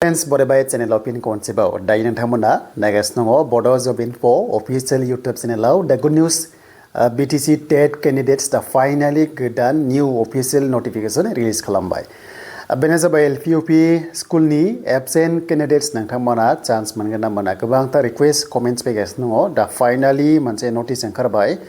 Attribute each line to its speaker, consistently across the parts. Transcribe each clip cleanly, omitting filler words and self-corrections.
Speaker 1: Friends, Bodo channel of Pin Concept. Dayan Tamuna, Nagasno, Bodo Job Info, official YouTube channel. The good news BTC TET candidates the finally done new official notification release Kalambay. Beneza by LPUP school ni absent candidates Nantamana, chance Manganamana, Gabanta request comments Pegas no, the finally Manse notice and Karabay.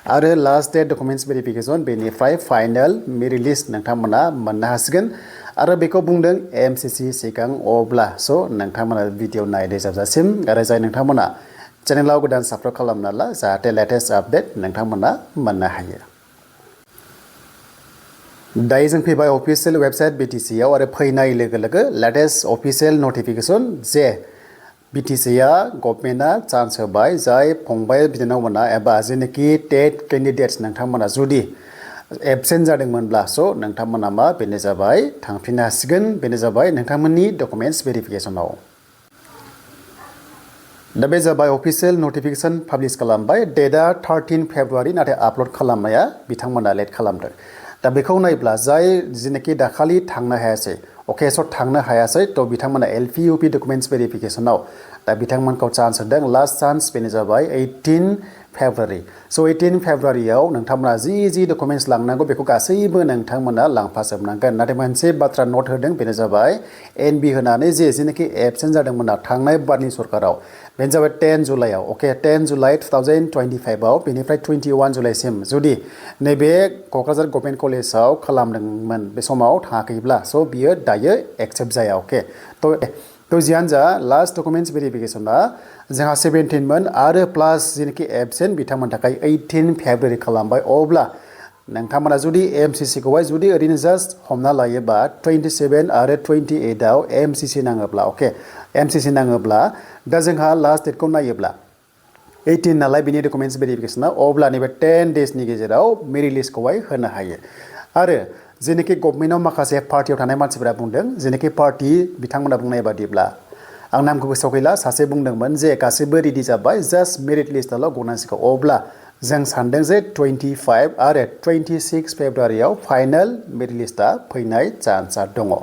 Speaker 1: Other last day documents verification benefit final me release Nantamana, Manahasgan. Ara beko bungdeng MCC sikang obla so nangtamana video naide sabjasim ara jai nangtamana channel godan subscribe khalamna la jahate latest update nangtamana manna hayo dai jeng phaibai official website BTC yaw ara phainai logo logo latest official notification je BTC ya government a chance hobai jai phongbai bidinawmana eba jiniki TET candidates nangtamana judi absent जादोंमोनब्ला so नोंथांमोना मा बेनो जाबाय थांफिननो हासिगोन बेनो जाबाय नोंथांमोननि documents भेरिफिकेशनाव दा बे जाबाय अफिशियेल नटिफिकेशन पाब्लिश खालामबाय डेटआ 13 फेब्रुवारि नाथाय आपल'ड खालामनाया बिथांमोना लेट खालामदों दा बेखौ नायब्ला जाय जिनोखि दाखालि थांनो हायासै अकेसआव थांनो हायासै थ' बिथांमोना LPUP डकुमेन्ट्स भेरिफिकेशनाव दा बिथांमोनखौ चान्स होदों लास्ट चान्स बेनो जाबाय 18 फेब्रुवारि स' 18 फेब्रुवारियाव नोंथांमोना जि डकुमेन्ट्स लांनांगौ बेखौ गासैबो नोंथांमोना लांफाजोबनांगोन नाथाय मोनसे बाथ्रा नट होदों बेनो जाबाय NB होनानै जेनोखि एबसेन्ट जादोंमोन थांनाय बारनि सरकाराव बेनो जाबाय 10 जुलाइआव अके 10 जुलाइ 2025 आव बेनिफ्राय 21 जुलाइसिम जुदि नैबे क'क्राझार गभर्नमेन्ट कलेजाव खालामदोंमोन बे समाव थाङाखैब्ला स' बियो दायो एक्सेप्ट जाया अके थ' जियानो जा लास्ट डकुमेन्ट्स भेरिफिकेशना जोंहा 17 मोन आरो प्लास जेनोखि एबसेन्ट बिथांमोननि थाखाय 18 फेब्रुवारि खालामबाय अब्ला नोंथांमोना जुदि MCC खौहाय जुदि ओरैनो जास्ट हमना लायोबा 27 आरो 28 आव MCC नाङोब्ला अके MCC नाङोब्ला दा जोंहा लास्ट डेटखौ नायोब्ला 18 नालाय बिनि डकुमेन्ट्स भेरिफिकेशना अब्ला नैबे 10 डेजनि गेजेराव मे रिलिजखौहाय होनो हायो आरो जेनोखि गभर्नमेन्टआव माखासे पार्टियाव थानाय मानसिफोरा बुंदों जेनोखि पार्टि बिथांमोना बुंनाय बादिब्ला आं नामखौ गोसोआव गैला सासे बुंदोंमोन जे गासैबो रेडि जाबाय जास्ट मेरिट लिस्टआल' गनांसिगौ अब्ला जों सानदों जे 25 आरो 26 फेब्रुवारियाव फाइनाल मेरिट लिस्टआ फैनाय चान्सआ दङ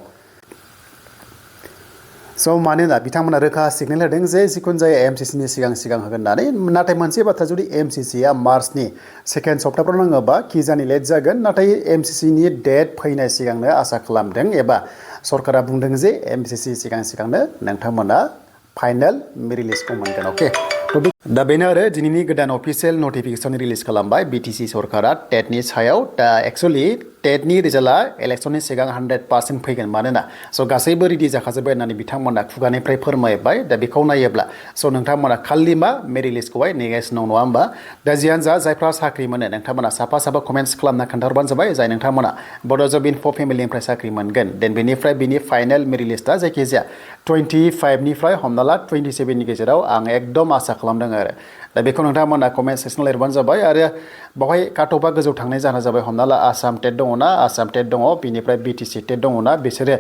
Speaker 1: स' मानोना बिथांमोना रोखा सिगनेल होदों जे जिखुनु जाया MCC नि सिगां होगोन होननानै नाथाय मोनसे बाथ्रा जुदि MCC आ मार्चनि सेकेन्ड सप्ताहफ्राव नाङोबा किजानि लेट जागोन नाथाय MCC नि डेट फैनाय सिगांनो आसा खालामदों एबा सरकारा बुंदों जे MCC सिगांनो नोंथांमोना फाइनाल मेरिट लिस्टखौ मोनगोन अके दा बेनो आरो दिनैनि गोदान अफिशियेल नटिफिकेशन रिलिज खालामबाय BTC सरकारा टेटनि सायाव दा एक्चुअली टेटनि रिजाल्टआ इलेक्शननि सिगां 100% फैगोन मानोना स' गासैबो रेडि जाखाजोब्बाय होननानै बिथांमोना खुगानिफ्राय फोरमायबाय दा बेखौ नायोब्ला स' नोंथांमोना खालि मा मेरिट लिस्टखौहाय नेगासिनो दं नङा होमबा दा जियानो जा जायफ्रा साख्रि मोनो नोंथांमोना साफा कमेन्ट्स खालामना खोन्थाहरबानो जाबाय जाय नोंथांमोना बड' जब इनफ' फेमिलिनिफ्राय साख्रि मोनगोन देन बेनिफ्राय बिनि फाइनाल मेरिट लिस्टआ जायखिजाया 25 निफ्राय हमना ला 27 नि गेजेराव आं एकदम आसा खालामदों आरो दा बेखौ नोंथांमोना कमेन्ट सेक्सनाव लिरबानो जाबाय आरो बावहाय काटअफआ गोजौ थांनाय जाहोना जाबाय हमना ला आसाम टेट दङना आसाम टेट दङ बिनिफ्राय BTC टेट दङना बिसोरो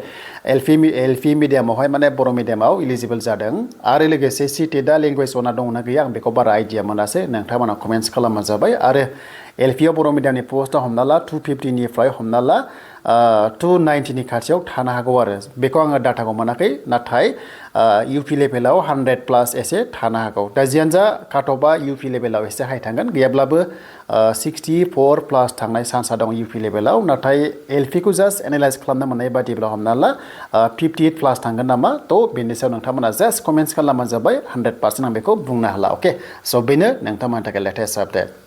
Speaker 1: LP मिडियामावहाय माने बर' मिडियामाव इलिजिबल जादों आरो लोगोसे CTETआ लेंगुवेज अना दङना गैया आं बेखौ बारा आइडिया मोनासै नोंथांमोना कमेन्ट्स खालामबानो जाबाय आरो LPआव बर' मिडियामनि पस्टआ हमना ला 250 निफ्राय हमना ला 290 नि खाथियाव थानो हागौ आरो बेखौ आङो डाटाखौ मोनाखै नाथाय UP लेभेलाव 100+ एसे थानो हागौ दा जियानो जा काटअफआ UP लेभेलाव एसे हाइ थांगोन गैयाब्लाबो 64+ थांनाय चान्सआ दं UP लेभेलाव नाथाय LPखौ जास्ट एनालाइज खालामनो मोननाय बादिब्ला हमना ला 58+ थांगोन नामा थ' बेनि सायाव नोंथांमोना जास्ट कमेन्ट्स खालामबानो जाबाय 100% आं बेखौ बुंनो हाला अके स' बेनो नोंथांमोननि थाखाय लेटेस्ट आपडेट